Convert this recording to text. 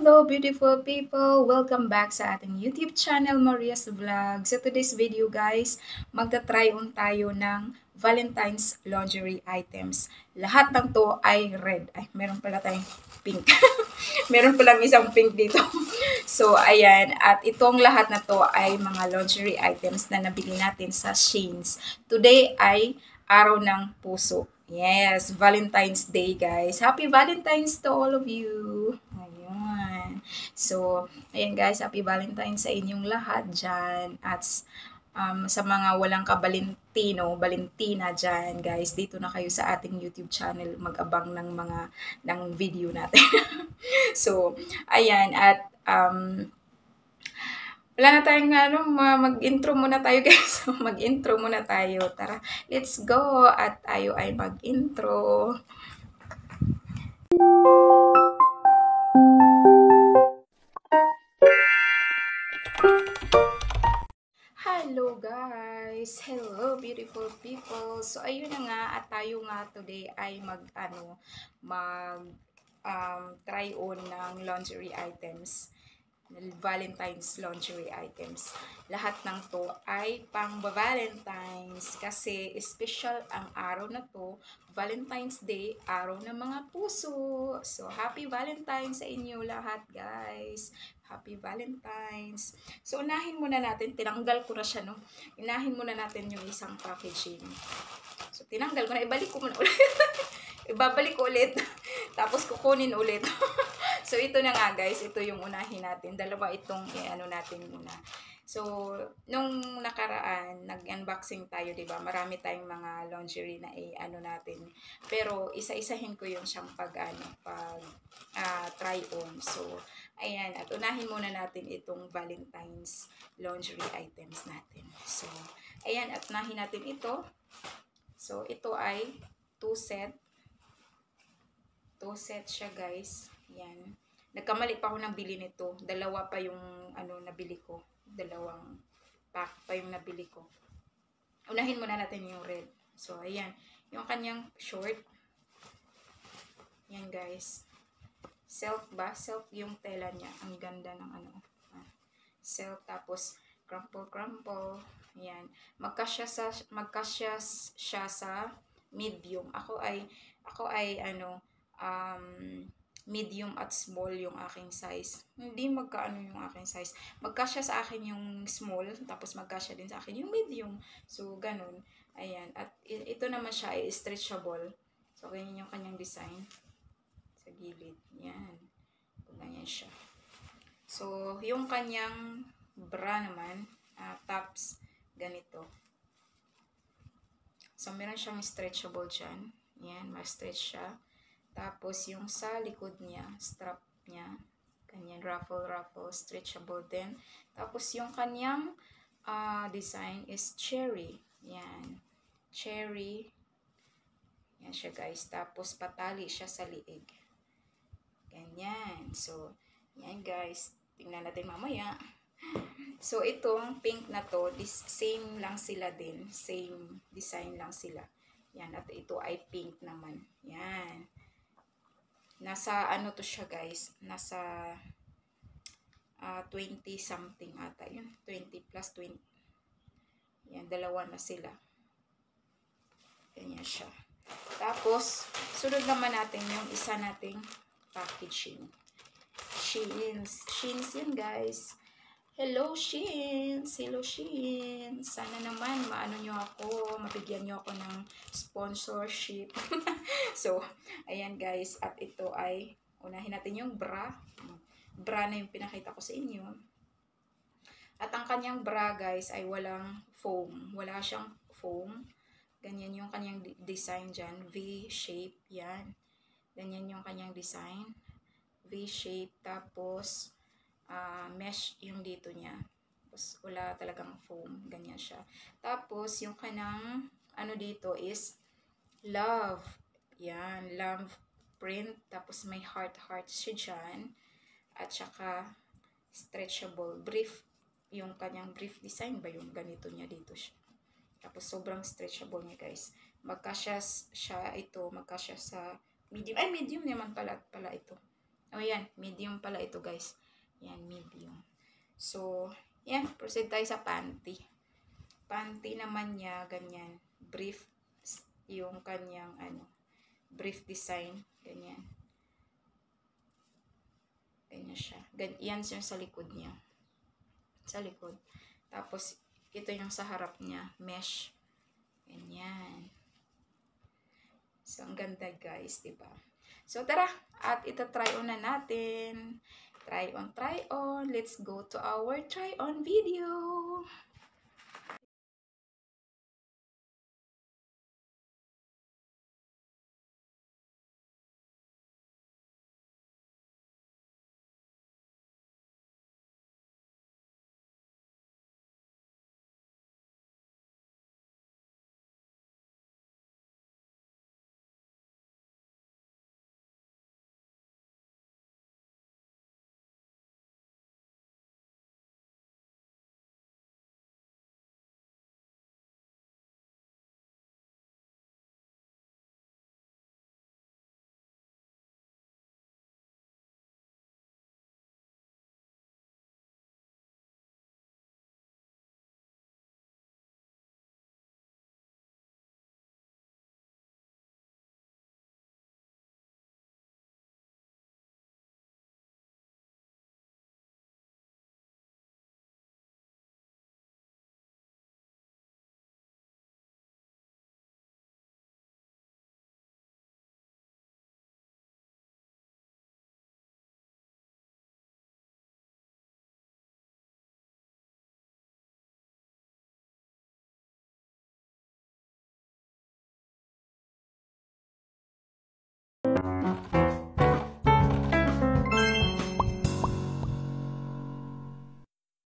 Hello beautiful people! Welcome back sa ating YouTube channel, Maria's Vlog. Sa today's video guys, magta-try on tayo ng Valentine's lingerie items. Lahat ng to ay red. Ay, meron pala tayong pink. Meron palang isang pink dito. So, ayan. At itong lahat na to ay mga lingerie items na nabili natin sa Sheins. Today ay araw ng puso. Yes, Valentine's Day guys. Happy Valentine's to all of you. Ayun. So, ayan guys, happy Valentine's sa inyong lahat dyan. At sa mga walang Valentina dyan, guys, dito na kayo sa ating YouTube channel mag-abang ng video natin. So, ayan. At wala na tayong mag-intro muna tayo guys. Mag-intro muna tayo. Tara, let's go. At tayo ay mag-intro. Hello guys! Hello beautiful people! So ayun na nga at tayo nga today ay try on ng lingerie items. Valentine's lingerie items. Lahat ng to ay pang Valentine's kasi special ang araw na to. Valentine's Day, araw ng mga puso. So, happy Valentine's sa inyo lahat, guys. Happy Valentine's. So, unahin muna natin. Tinanggal ko na siya, no? Unahin muna natin yung isang packaging. So, tinanggal ko na. Ibalik ko muna ulit. Ibabalik ko ulit. Tapos, kukunin ulit. So, ito na nga guys, ito yung unahin natin. Dalawa itong natin muna. So, nung nakaraan, nag-unboxing tayo, 'di ba? Marami tayong mga lingerie na natin. Pero isa-isahin ko yung siyang try on. So, ayan, at unahin muna natin itong Valentine's lingerie items natin. So, ayan, at unahin natin ito. So, ito ay 2 set. 2 set siya, guys. Yan. Nagkamali pa ako ng bili nito. Dalawa pa yung nabili ko. Dalawang pack pa yung nabili ko. Unahin muna natin yung red. So, ayan. Yung kanyang short. Yan, guys. Silk ba? Silk yung tela niya. Ang ganda ng silk. Tapos, crumple. Yan. Magkasya siya sa medium. Ako ay medium at small yung aking size. Hindi magkaano yung aking size. Magkasya sa akin yung small, tapos magkasya din sa akin yung medium. So, ganun. Ayan. At ito naman siya ay stretchable. So, ganyan yung kanyang design. Sa gilid. Yan. Ganyan siya. So, yung kanyang bra naman, tops, ganito. So, meron siyang stretchable dyan. Yan, ma-stretch siya. Tapos, yung sa likod niya, strap niya, ganyan, ruffle, stretchable din. Tapos, yung kanyang design is cherry. Yan. Cherry. Yan siya, guys. Tapos, patali siya sa liig. Ganyan. So, yan, guys. Tingnan natin mamaya. So, itong pink na to, same lang sila din. Same design lang sila. Yan. At ito ay pink naman. Yan. Nasa to siya guys, nasa 20 something ata yun, 20 plus 20. Yan, dalawa na sila. Ganyan siya. Tapos, sunod naman natin yung isa nating packaging. Sheins yun guys. Hello Sheins! Hello Sheins! Sana naman maano nyo ako, mabigyan nyo ako ng sponsorship. So, ayan guys. At ito ay, unahin natin yung bra. Bra na yung pinakita ko sa inyo. At ang kanyang bra guys ay walang foam. Wala siyang foam. Ganyan yung kanyang design dyan. V-shape. Yan. Ganyan yung kanyang design. V-shape. Tapos, mesh yung dito niya. Tapos, wala talagang foam. Ganyan siya. Tapos, yung kanang, dito is, love. Yan, love print. Tapos, may heart siya dyan. At saka, stretchable. Brief. Yung kanyang brief design ba yung ganito niya dito siya. Tapos, sobrang stretchable niya, guys. Magkasya siya ito. Magkasya sa medium. Ay, medium naman pala ito. Oh, yan. Medium pala ito, guys. Yan, medium. So, yan. Proceed tayo sa panty. Panty naman niya, ganyan. Brief yung kanyang, brief design. Ganyan. Ganyan siya. Yan yung sa likod niya. Sa likod. Tapos, ito yung sa harap niya. Mesh. Ganyan. So, ang ganda guys, diba? So, tara. At ita-try on na natin. Try on, try on. Let's go to our try on video.